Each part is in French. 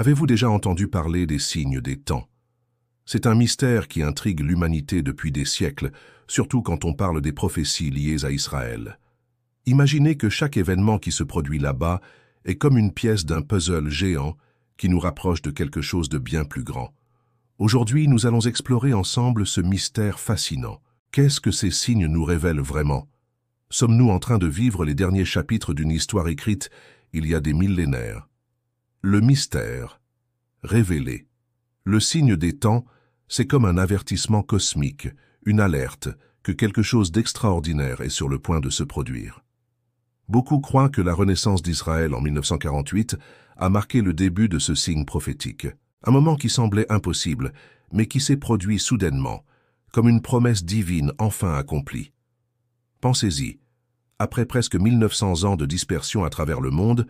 Avez-vous déjà entendu parler des signes des temps? C'est un mystère qui intrigue l'humanité depuis des siècles, surtout quand on parle des prophéties liées à Israël. Imaginez que chaque événement qui se produit là-bas est comme une pièce d'un puzzle géant qui nous rapproche de quelque chose de bien plus grand. Aujourd'hui, nous allons explorer ensemble ce mystère fascinant. Qu'est-ce que ces signes nous révèlent vraiment? Sommes-nous en train de vivre les derniers chapitres d'une histoire écrite il y a des millénaires? Le mystère, révélé. Le signe des temps, c'est comme un avertissement cosmique, une alerte, que quelque chose d'extraordinaire est sur le point de se produire. Beaucoup croient que la renaissance d'Israël en 1948 a marqué le début de ce signe prophétique. Un moment qui semblait impossible, mais qui s'est produit soudainement, comme une promesse divine enfin accomplie. Pensez-y, après presque 1900 ans de dispersion à travers le monde,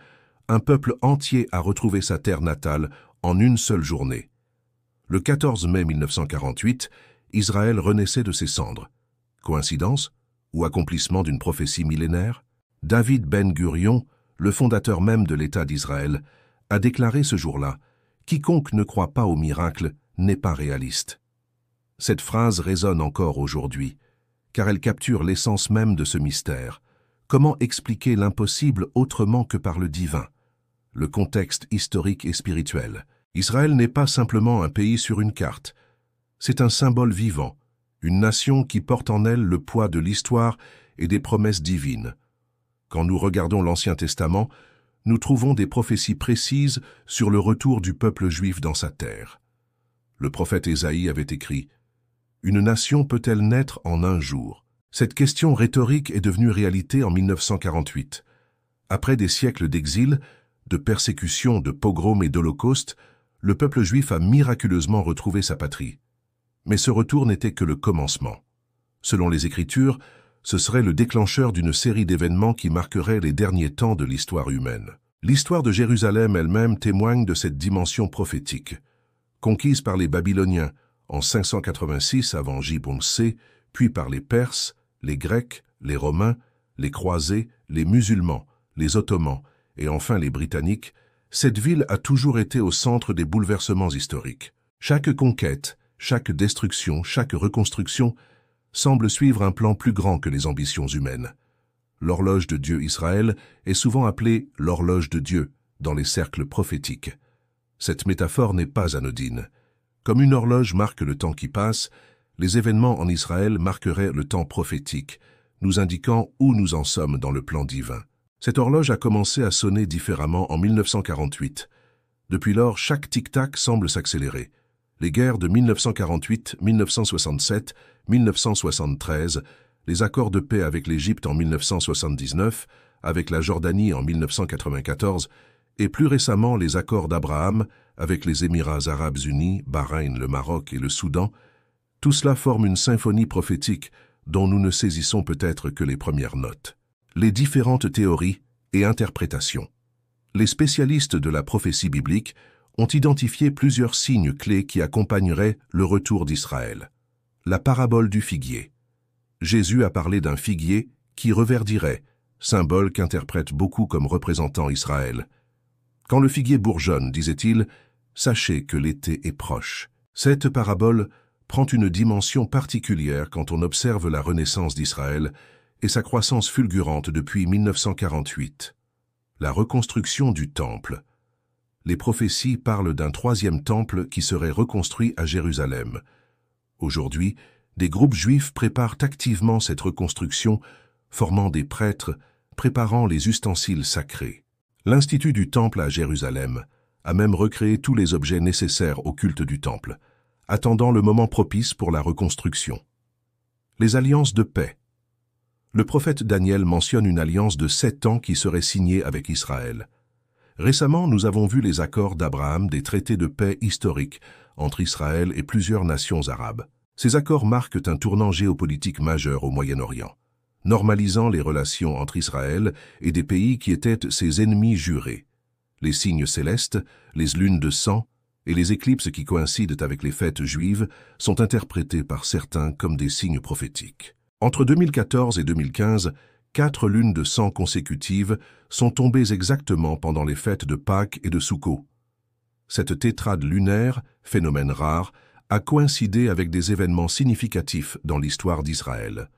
un peuple entier a retrouvé sa terre natale en une seule journée. Le 14 mai 1948, Israël renaissait de ses cendres. Coïncidence ou accomplissement d'une prophétie millénaire? David Ben-Gurion, le fondateur même de l'État d'Israël, a déclaré ce jour-là « Quiconque ne croit pas au miracle n'est pas réaliste ». Cette phrase résonne encore aujourd'hui, car elle capture l'essence même de ce mystère. Comment expliquer l'impossible autrement que par le divin? Le contexte historique et spirituel. Israël n'est pas simplement un pays sur une carte. C'est un symbole vivant, une nation qui porte en elle le poids de l'histoire et des promesses divines. Quand nous regardons l'Ancien Testament, nous trouvons des prophéties précises sur le retour du peuple juif dans sa terre. Le prophète Ésaïe avait écrit « Une nation peut-elle naître en un jour ?» Cette question rhétorique est devenue réalité en 1948. Après des siècles d'exil, de persécutions, de pogroms et d'holocaustes, le peuple juif a miraculeusement retrouvé sa patrie. Mais ce retour n'était que le commencement. Selon les Écritures, ce serait le déclencheur d'une série d'événements qui marqueraient les derniers temps de l'histoire humaine. L'histoire de Jérusalem elle-même témoigne de cette dimension prophétique. Conquise par les Babyloniens en 586 avant J-C, puis par les Perses, les Grecs, les Romains, les Croisés, les musulmans, les Ottomans et enfin les Britanniques, cette ville a toujours été au centre des bouleversements historiques. Chaque conquête, chaque destruction, chaque reconstruction semble suivre un plan plus grand que les ambitions humaines. L'horloge de Dieu Israël est souvent appelée l'horloge de Dieu dans les cercles prophétiques. Cette métaphore n'est pas anodine. Comme une horloge marque le temps qui passe, les événements en Israël marqueraient le temps prophétique, nous indiquant où nous en sommes dans le plan divin. Cette horloge a commencé à sonner différemment en 1948. Depuis lors, chaque tic-tac semble s'accélérer. Les guerres de 1948, 1967, 1973, les accords de paix avec l'Égypte en 1979, avec la Jordanie en 1994, et plus récemment les accords d'Abraham avec les Émirats arabes unis, Bahreïn, le Maroc et le Soudan, tout cela forme une symphonie prophétique dont nous ne saisissons peut-être que les premières notes. Les différentes théories et interprétations. Les spécialistes de la prophétie biblique ont identifié plusieurs signes clés qui accompagneraient le retour d'Israël. La parabole du figuier. Jésus a parlé d'un figuier qui reverdirait, symbole qu'interprètent beaucoup comme représentant Israël. Quand le figuier bourgeonne, disait-il, sachez que l'été est proche. Cette parabole prend une dimension particulière quand on observe la renaissance d'Israël et sa croissance fulgurante depuis 1948. La reconstruction du temple. Les prophéties parlent d'un troisième temple qui serait reconstruit à Jérusalem. Aujourd'hui, des groupes juifs préparent activement cette reconstruction, formant des prêtres, préparant les ustensiles sacrés. L'Institut du Temple à Jérusalem a même recréé tous les objets nécessaires au culte du Temple, attendant le moment propice pour la reconstruction. Les alliances de paix. Le prophète Daniel mentionne une alliance de 7 ans qui serait signée avec Israël. Récemment, nous avons vu les accords d'Abraham, des traités de paix historiques entre Israël et plusieurs nations arabes. Ces accords marquent un tournant géopolitique majeur au Moyen-Orient, normalisant les relations entre Israël et des pays qui étaient ses ennemis jurés. Les signes célestes, les lunes de sang et les éclipses qui coïncident avec les fêtes juives sont interprétés par certains comme des signes prophétiques. Entre 2014 et 2015, 4 lunes de sang consécutives sont tombées exactement pendant les fêtes de Pâques et de Soukhot. Cette tétrade lunaire, phénomène rare, a coïncidé avec des événements significatifs dans l'histoire d'Israël.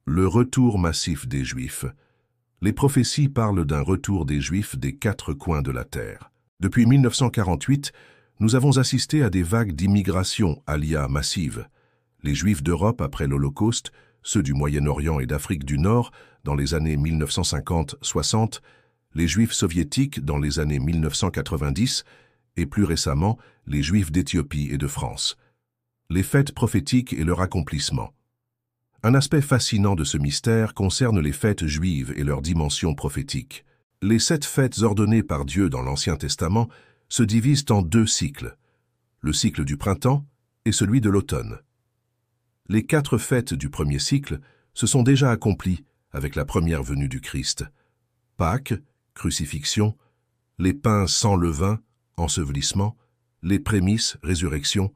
Le retour massif des Juifs. Les prophéties parlent d'un retour des Juifs des quatre coins de la terre. Depuis 1948, nous avons assisté à des vagues d'immigration alia massive. Les Juifs d'Europe après l'Holocauste, ceux du Moyen-Orient et d'Afrique du Nord dans les années 1950-60, les Juifs soviétiques dans les années 1990 et plus récemment les Juifs d'Éthiopie et de France. Les fêtes prophétiques et leur accomplissement. Un aspect fascinant de ce mystère concerne les fêtes juives et leur dimension prophétique. Les 7 fêtes ordonnées par Dieu dans l'Ancien Testament se divisent en 2 cycles, le cycle du printemps et celui de l'automne. Les 4 fêtes du premier cycle se sont déjà accomplies avec la première venue du Christ. Pâques, crucifixion, les pains sans levain, ensevelissement, les prémices, résurrection,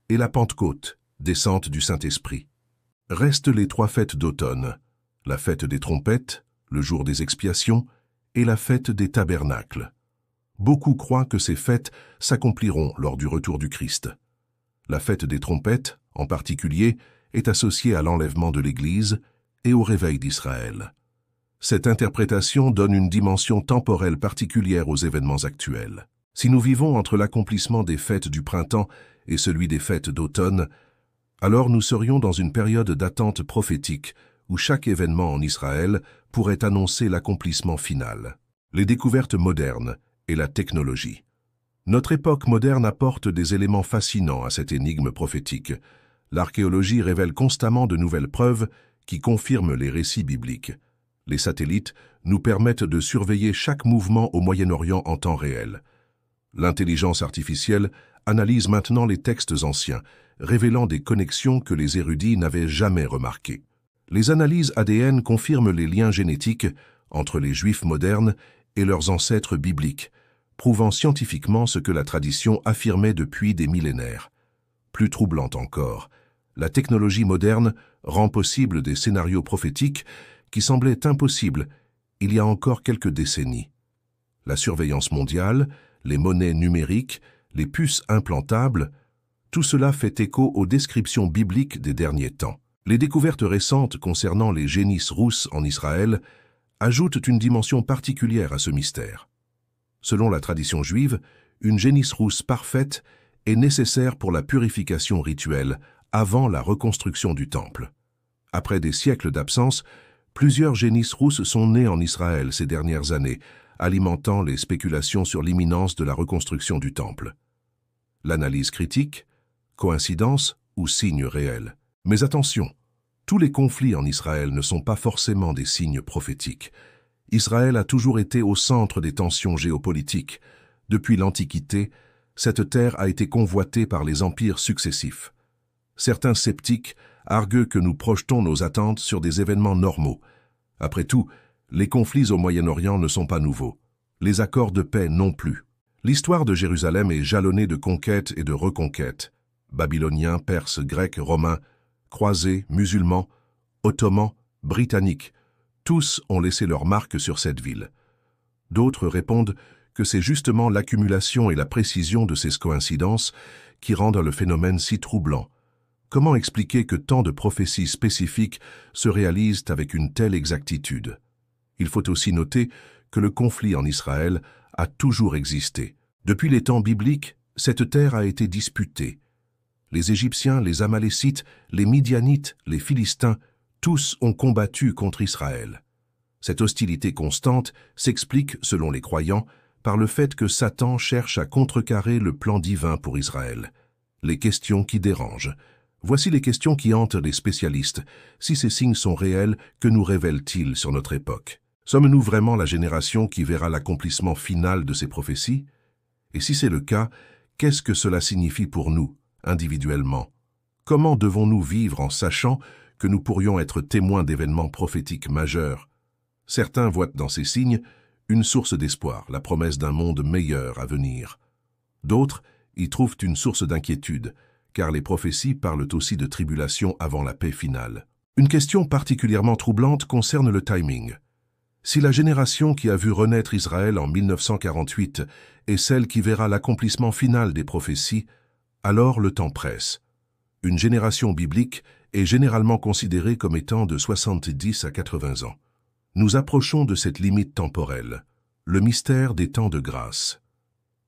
et la Pentecôte, descente du Saint-Esprit. Restent les 3 fêtes d'automne, la fête des trompettes, le jour des expiations, et la fête des tabernacles. Beaucoup croient que ces fêtes s'accompliront lors du retour du Christ. La fête des trompettes, en particulier, est associée à l'enlèvement de l'Église et au réveil d'Israël. Cette interprétation donne une dimension temporelle particulière aux événements actuels. Si nous vivons entre l'accomplissement des fêtes du printemps et celui des fêtes d'automne, alors nous serions dans une période d'attente prophétique où chaque événement en Israël pourrait annoncer l'accomplissement final. Les découvertes modernes et la technologie. Notre époque moderne apporte des éléments fascinants à cette énigme prophétique. L'archéologie révèle constamment de nouvelles preuves qui confirment les récits bibliques. Les satellites nous permettent de surveiller chaque mouvement au Moyen-Orient en temps réel. L'intelligence artificielle analyse maintenant les textes anciens, révélant des connexions que les érudits n'avaient jamais remarquées. Les analyses ADN confirment les liens génétiques entre les Juifs modernes et leurs ancêtres bibliques, prouvant scientifiquement ce que la tradition affirmait depuis des millénaires. Plus troublante encore, la technologie moderne rend possible des scénarios prophétiques qui semblaient impossibles il y a encore quelques décennies. La surveillance mondiale, les monnaies numériques, les puces implantables, tout cela fait écho aux descriptions bibliques des derniers temps. Les découvertes récentes concernant les génisses rousses en Israël ajoutent une dimension particulière à ce mystère. Selon la tradition juive, une génisse rousse parfaite est nécessaire pour la purification rituelle avant la reconstruction du temple. Après des siècles d'absence, plusieurs génisses rousses sont nées en Israël ces dernières années, alimentant les spéculations sur l'imminence de la reconstruction du temple. L'analyse critique, coïncidence ou signe réel. Mais attention, tous les conflits en Israël ne sont pas forcément des signes prophétiques. Israël a toujours été au centre des tensions géopolitiques. Depuis l'Antiquité, cette terre a été convoitée par les empires successifs. Certains sceptiques arguent que nous projetons nos attentes sur des événements normaux. Après tout, les conflits au Moyen-Orient ne sont pas nouveaux. Les accords de paix non plus. L'histoire de Jérusalem est jalonnée de conquêtes et de reconquêtes. Babyloniens, Perses, Grecs, Romains, Croisés, musulmans, Ottomans, Britanniques, tous ont laissé leur marque sur cette ville. D'autres répondent que c'est justement l'accumulation et la précision de ces coïncidences qui rendent le phénomène si troublant. Comment expliquer que tant de prophéties spécifiques se réalisent avec une telle exactitude? Il faut aussi noter que le conflit en Israël a toujours existé. Depuis les temps bibliques, cette terre a été disputée. Les Égyptiens, les Amalécites, les Midianites, les Philistins, tous ont combattu contre Israël. Cette hostilité constante s'explique, selon les croyants, par le fait que Satan cherche à contrecarrer le plan divin pour Israël. Les questions qui dérangent. Voici les questions qui hantent les spécialistes. Si ces signes sont réels, que nous révèlent-ils sur notre époque? Sommes-nous vraiment la génération qui verra l'accomplissement final de ces prophéties? Et si c'est le cas, qu'est-ce que cela signifie pour nous, individuellement? Comment devons-nous vivre en sachant que nous pourrions être témoins d'événements prophétiques majeurs? Certains voient dans ces signes une source d'espoir, la promesse d'un monde meilleur à venir. D'autres y trouvent une source d'inquiétude, car les prophéties parlent aussi de tribulation avant la paix finale. Une question particulièrement troublante concerne le timing. Si la génération qui a vu renaître Israël en 1948 est celle qui verra l'accomplissement final des prophéties, alors le temps presse. Une génération biblique est généralement considérée comme étant de 70 à 80 ans. Nous approchons de cette limite temporelle, le mystère des temps de grâce.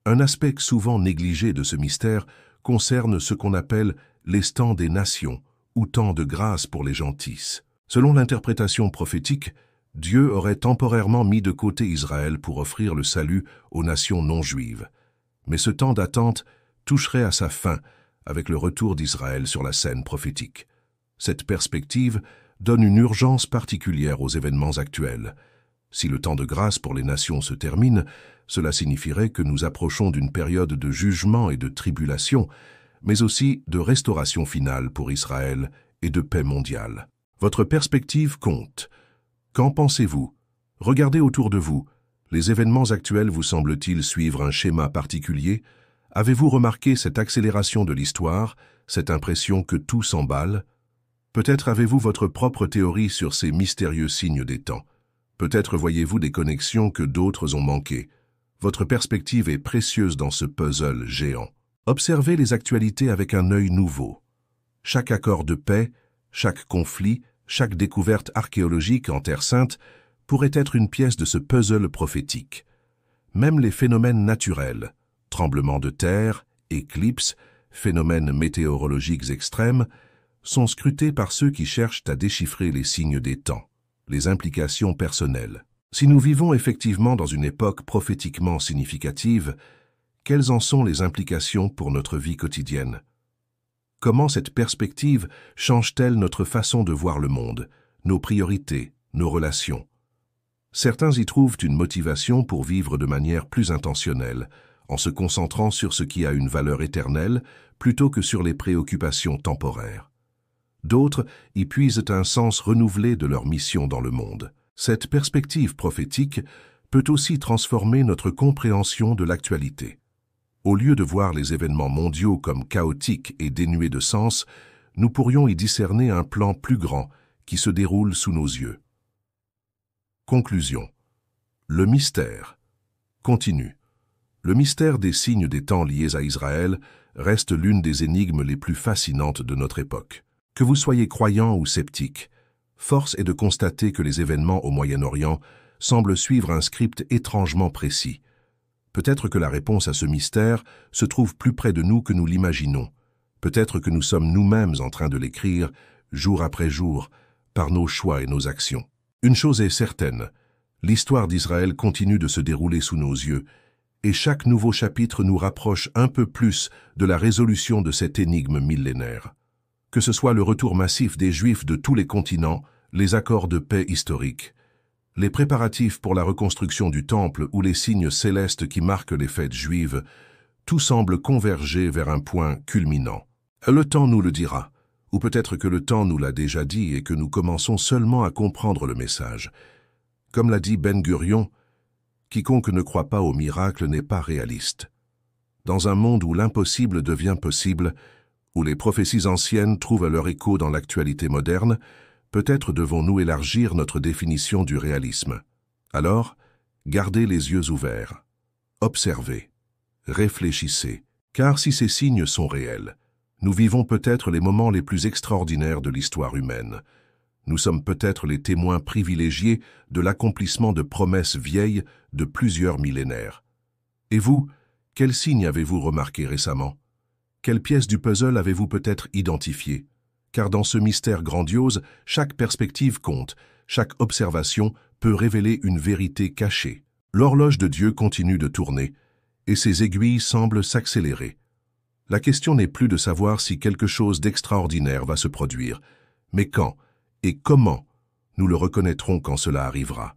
Un aspect souvent négligé de ce mystère concerne ce qu'on appelle les temps des nations, ou temps de grâce pour les gentils. Selon l'interprétation prophétique, Dieu aurait temporairement mis de côté Israël pour offrir le salut aux nations non juives. Mais ce temps d'attente toucherait à sa fin avec le retour d'Israël sur la scène prophétique. Cette perspective donne une urgence particulière aux événements actuels. Si le temps de grâce pour les nations se termine, cela signifierait que nous approchons d'une période de jugement et de tribulation, mais aussi de restauration finale pour Israël et de paix mondiale. Votre perspective compte. Qu'en pensez-vous? Regardez autour de vous. Les événements actuels vous semblent-ils suivre un schéma particulier? Avez-vous remarqué cette accélération de l'histoire, cette impression que tout s'emballe? Peut-être avez-vous votre propre théorie sur ces mystérieux signes des temps. Peut-être voyez-vous des connexions que d'autres ont manquées. Votre perspective est précieuse dans ce puzzle géant. Observez les actualités avec un œil nouveau. Chaque accord de paix, chaque conflit, chaque découverte archéologique en Terre Sainte pourrait être une pièce de ce puzzle prophétique. Même les phénomènes naturels, tremblements de terre, éclipses, phénomènes météorologiques extrêmes, sont scrutés par ceux qui cherchent à déchiffrer les signes des temps, les implications personnelles. Si nous vivons effectivement dans une époque prophétiquement significative, quelles en sont les implications pour notre vie quotidienne? Comment cette perspective change-t-elle notre façon de voir le monde, nos priorités, nos relations? Certains y trouvent une motivation pour vivre de manière plus intentionnelle, en se concentrant sur ce qui a une valeur éternelle plutôt que sur les préoccupations temporaires. D'autres y puisent un sens renouvelé de leur mission dans le monde. Cette perspective prophétique peut aussi transformer notre compréhension de l'actualité. Au lieu de voir les événements mondiaux comme chaotiques et dénués de sens, nous pourrions y discerner un plan plus grand qui se déroule sous nos yeux. Conclusion. Le mystère continue. Le mystère des signes des temps liés à Israël reste l'une des énigmes les plus fascinantes de notre époque. Que vous soyez croyant ou sceptique, force est de constater que les événements au Moyen-Orient semblent suivre un script étrangement précis. Peut-être que la réponse à ce mystère se trouve plus près de nous que nous l'imaginons. Peut-être que nous sommes nous-mêmes en train de l'écrire, jour après jour, par nos choix et nos actions. Une chose est certaine, l'histoire d'Israël continue de se dérouler sous nos yeux, et chaque nouveau chapitre nous rapproche un peu plus de la résolution de cette énigme millénaire. Que ce soit le retour massif des Juifs de tous les continents, les accords de paix historiques, les préparatifs pour la reconstruction du Temple ou les signes célestes qui marquent les fêtes juives, tout semble converger vers un point culminant. Le temps nous le dira, ou peut-être que le temps nous l'a déjà dit et que nous commençons seulement à comprendre le message. Comme l'a dit Ben Gurion, quiconque ne croit pas au miracle n'est pas réaliste. Dans un monde où l'impossible devient possible, où les prophéties anciennes trouvent leur écho dans l'actualité moderne, peut-être devons-nous élargir notre définition du réalisme. Alors, gardez les yeux ouverts, observez, réfléchissez, car si ces signes sont réels, nous vivons peut-être les moments les plus extraordinaires de l'histoire humaine. Nous sommes peut-être les témoins privilégiés de l'accomplissement de promesses vieilles de plusieurs millénaires. Et vous, quels signes avez-vous remarqué récemment? Quelle pièce du puzzle avez-vous peut-être identifiée? Car dans ce mystère grandiose, chaque perspective compte, chaque observation peut révéler une vérité cachée. L'horloge de Dieu continue de tourner, et ses aiguilles semblent s'accélérer. La question n'est plus de savoir si quelque chose d'extraordinaire va se produire, mais quand et comment nous le reconnaîtrons quand cela arrivera.